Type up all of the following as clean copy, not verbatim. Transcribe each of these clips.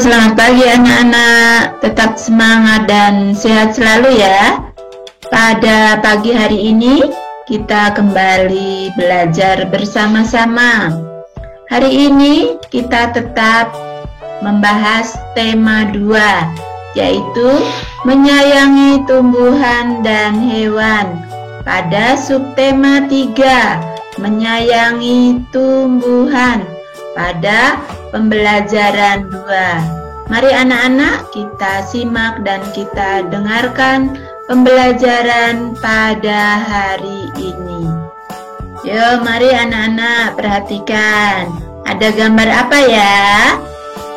selamat pagi anak-anak. Tetap semangat dan sehat selalu ya. Pada pagi hari ini kita kembali belajar bersama-sama. Hari ini kita tetap membahas tema 2, yaitu menyayangi tumbuhan dan hewan. Pada subtema 3, menyayangi tumbuhan, pada pembelajaran 2. Mari anak-anak kita simak dan kita dengarkan pembelajaran pada hari ini. Yuk mari anak-anak perhatikan. Ada gambar apa ya?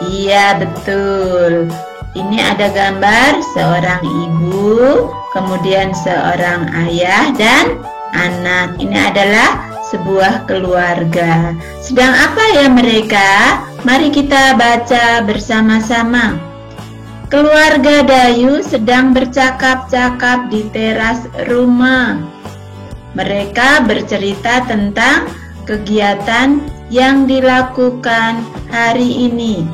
Iya betul. Ini ada gambar seorang ibu, kemudian seorang ayah dan anak. Ini adalah sebuah keluarga. Sedang apa ya mereka? Mari kita baca bersama-sama. Keluarga Dayu sedang bercakap-cakap di teras rumah. Mereka bercerita tentang kegiatan yang dilakukan hari ini.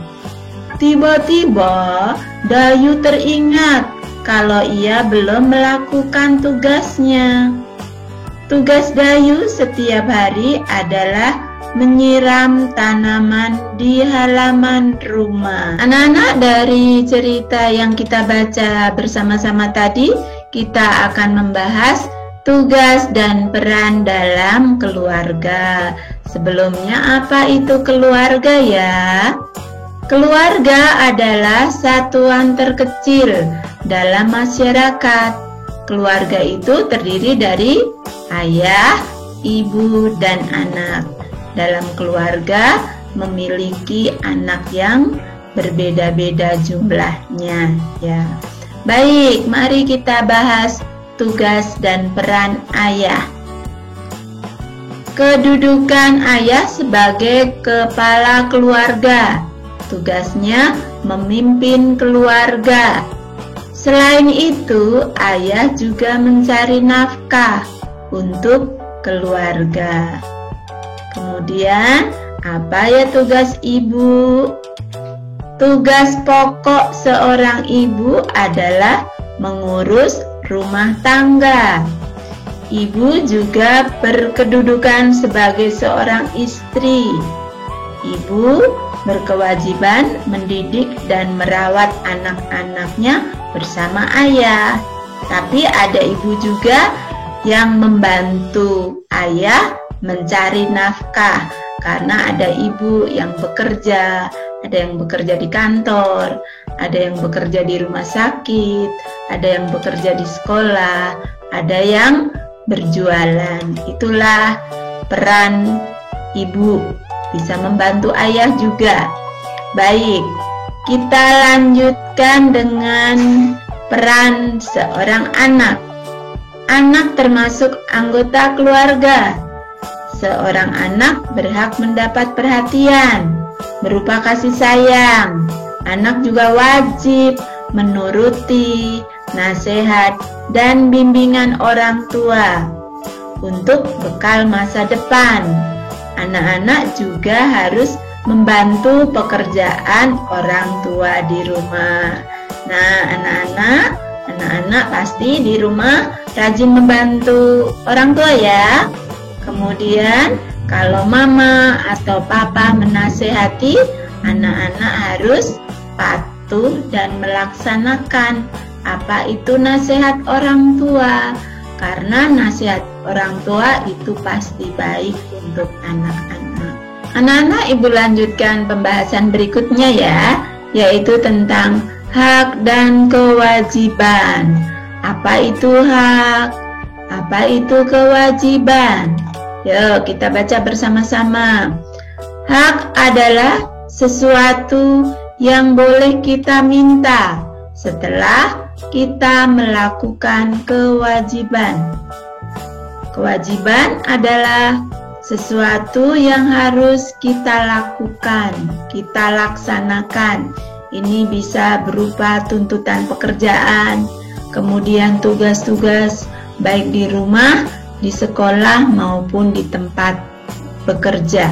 Tiba-tiba Dayu teringat kalau ia belum melakukan tugasnya. Tugas Dayu setiap hari adalah menyiram tanaman di halaman rumah. Anak-anak, dari cerita yang kita baca bersama-sama tadi, kita akan membahas tugas dan peran dalam keluarga. Sebelumnya, apa itu keluarga ya? Keluarga adalah satuan terkecil dalam masyarakat. Keluarga itu terdiri dari ayah, ibu, dan anak. Dalam keluarga memiliki anak yang berbeda-beda jumlahnya ya. Baik, mari kita bahas tugas dan peran ayah. Kedudukan ayah sebagai kepala keluarga. Tugasnya memimpin keluarga. Selain itu, ayah juga mencari nafkah untuk keluarga. Kemudian, apa ya tugas ibu? Tugas pokok seorang ibu adalah mengurus rumah tangga. Ibu juga berkedudukan sebagai seorang istri. Ibu berkewajiban mendidik dan merawat anak-anaknya bersama ayah. Tapi ada ibu juga yang membantu ayah mencari nafkah, karena ada ibu yang bekerja, ada yang bekerja di kantor, ada yang bekerja di rumah sakit, ada yang bekerja di sekolah, ada yang berjualan. Itulah peran ibu, bisa membantu ayah juga. Baik, kita lanjutkan dengan peran seorang anak. Anak termasuk anggota keluarga. Seorang anak berhak mendapat perhatian berupa kasih sayang. Anak juga wajib menuruti nasihat dan bimbingan orang tua untuk bekal masa depan. Anak-anak juga harus membantu pekerjaan orang tua di rumah. Nah, anak-anak pasti di rumah rajin membantu orang tua ya. Kemudian kalau mama atau papa menasehati, anak-anak harus patuh dan melaksanakan apa itu nasihat orang tua, karena nasihat orang tua itu pasti baik untuk anak-anak. Anak-anak, ibu lanjutkan pembahasan berikutnya ya, yaitu tentang hak dan kewajiban. Apa itu hak? Apa itu kewajiban? Yuk kita baca bersama-sama. Hak adalah sesuatu yang boleh kita minta setelah kita melakukan kewajiban. Kewajiban adalah sesuatu yang harus kita lakukan, kita laksanakan. Ini bisa berupa tuntutan pekerjaan, kemudian tugas-tugas baik di rumah, di sekolah maupun di tempat bekerja.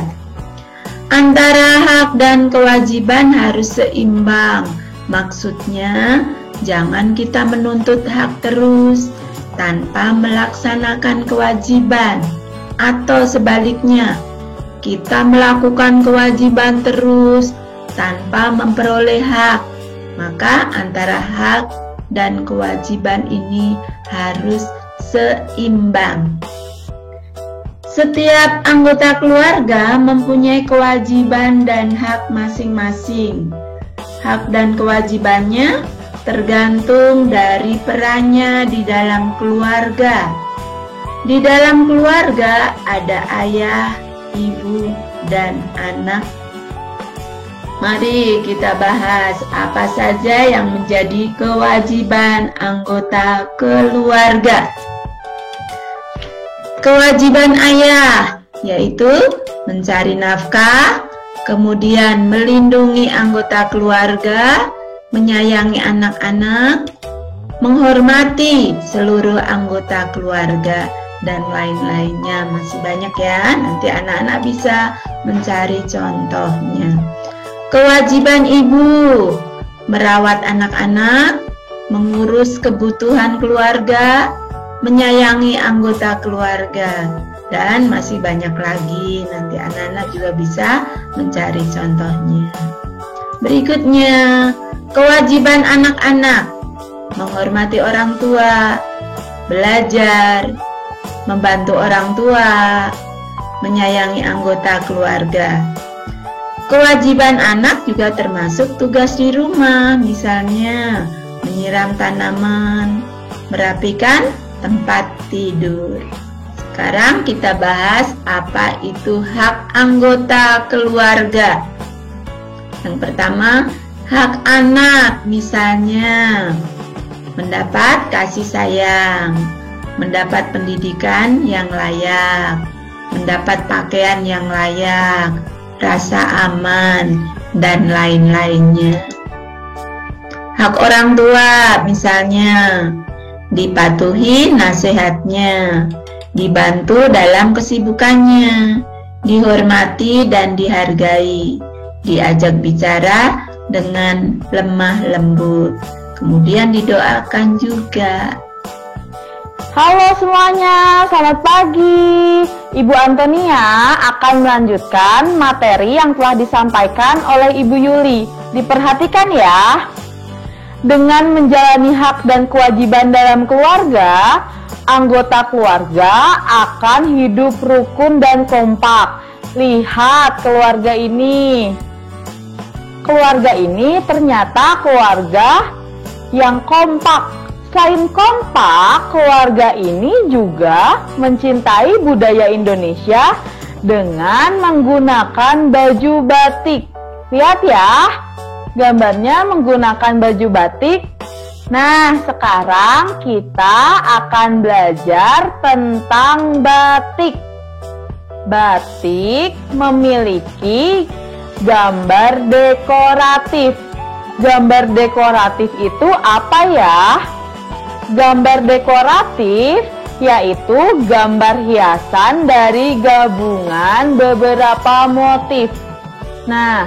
Antara hak dan kewajiban harus seimbang. Maksudnya, jangan kita menuntut hak terus tanpa melaksanakan kewajiban, atau sebaliknya, kita melakukan kewajiban terus tanpa memperoleh hak. Maka antara hak dan kewajiban ini harus seimbang. Setiap anggota keluarga mempunyai kewajiban dan hak masing-masing. Hak dan kewajibannya tergantung dari perannya di dalam keluarga. Di dalam keluarga ada ayah, ibu, dan anak. Mari kita bahas apa saja yang menjadi kewajiban anggota keluarga. Kewajiban ayah yaitu mencari nafkah, kemudian melindungi anggota keluarga, menyayangi anak-anak, menghormati seluruh anggota keluarga, dan lain-lainnya. Masih banyak ya, nanti anak-anak bisa mencari contohnya. Kewajiban ibu merawat anak-anak, mengurus kebutuhan keluarga, menyayangi anggota keluarga, dan masih banyak lagi. Nanti anak-anak juga bisa mencari contohnya. Berikutnya, kewajiban anak-anak menghormati orang tua, belajar, membantu orang tua, menyayangi anggota keluarga. Kewajiban anak juga termasuk tugas di rumah, misalnya menyiram tanaman, merapikan tempat tidur. Sekarang kita bahas apa itu hak anggota keluarga. Yang pertama, hak anak, misalnya mendapat kasih sayang, mendapat pendidikan yang layak, mendapat pakaian yang layak, rasa aman, dan lain-lainnya. Hak orang tua, misalnya dipatuhi nasihatnya, dibantu dalam kesibukannya, dihormati dan dihargai, diajak bicara dengan lemah lembut, kemudian didoakan juga. Halo semuanya, selamat pagi. Ibu Antonia akan melanjutkan materi yang telah disampaikan oleh Ibu Yuli. Diperhatikan ya. Dengan menjalani hak dan kewajiban dalam keluarga, anggota keluarga akan hidup rukun dan kompak. Lihat keluarga ini. Keluarga ini ternyata keluarga yang kompak. Selain kompak, keluarga ini juga mencintai budaya Indonesia dengan menggunakan baju batik. Lihat ya, gambarnya menggunakan baju batik. Nah, sekarang kita akan belajar tentang batik. Batik memiliki gambar dekoratif. Gambar dekoratif itu apa ya? Gambar dekoratif yaitu gambar hiasan dari gabungan beberapa motif. Nah,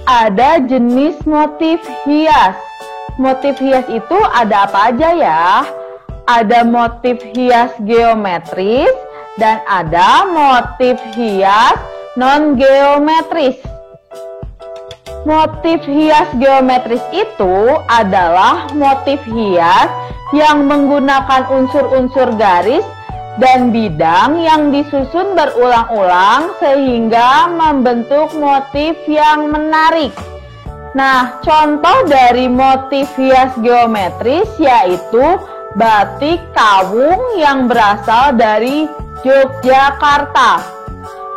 ada jenis motif hias. Motif hias itu ada apa aja ya? Ada motif hias geometris dan ada motif hias non-geometris. Motif hias geometris itu adalah motif hias yang menggunakan unsur-unsur garis dan bidang yang disusun berulang-ulang sehingga membentuk motif yang menarik. Nah, contoh dari motif hias geometris yaitu batik kawung yang berasal dari Yogyakarta.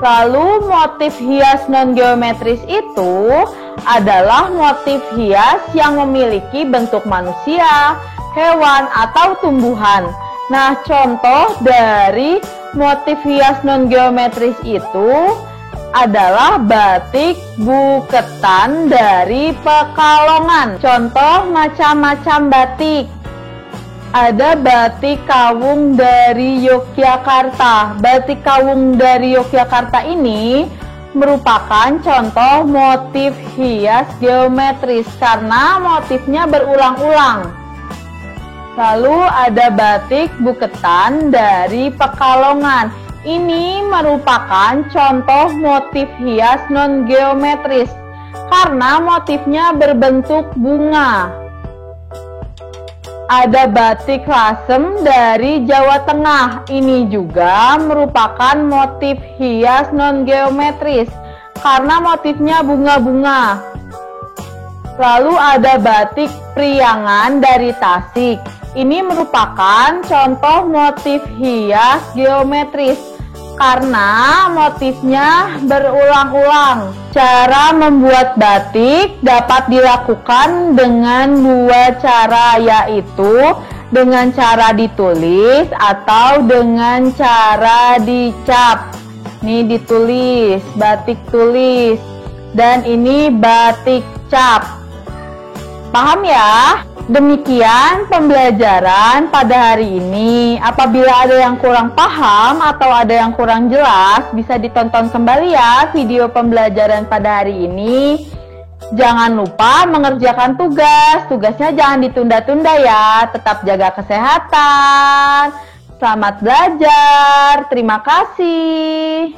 Lalu motif hias non-geometris itu adalah motif hias yang memiliki bentuk manusia, hewan, atau tumbuhan. Nah, contoh dari motif hias non-geometris itu adalah batik buketan dari Pekalongan. Contoh macam-macam batik. Ada batik kawung dari Yogyakarta. Batik kawung dari Yogyakarta ini merupakan contoh motif hias geometris karena motifnya berulang-ulang. Lalu ada batik buketan dari Pekalongan. Ini merupakan contoh motif hias non-geometris karena motifnya berbentuk bunga. Ada batik lasem dari Jawa Tengah. Ini juga merupakan motif hias non-geometris karena motifnya bunga-bunga. Lalu ada batik priangan dari Tasik. Ini merupakan contoh motif hias geometris karena motifnya berulang-ulang. Cara membuat batik dapat dilakukan dengan dua cara, yaitu dengan cara ditulis atau dengan cara dicap. Ini ditulis, batik tulis, dan ini batik cap. Paham ya? Demikian pembelajaran pada hari ini. Apabila ada yang kurang paham atau ada yang kurang jelas, bisa ditonton kembali ya video pembelajaran pada hari ini. Jangan lupa mengerjakan tugas. Tugasnya jangan ditunda-tunda ya. Tetap jaga kesehatan. Selamat belajar. Terima kasih.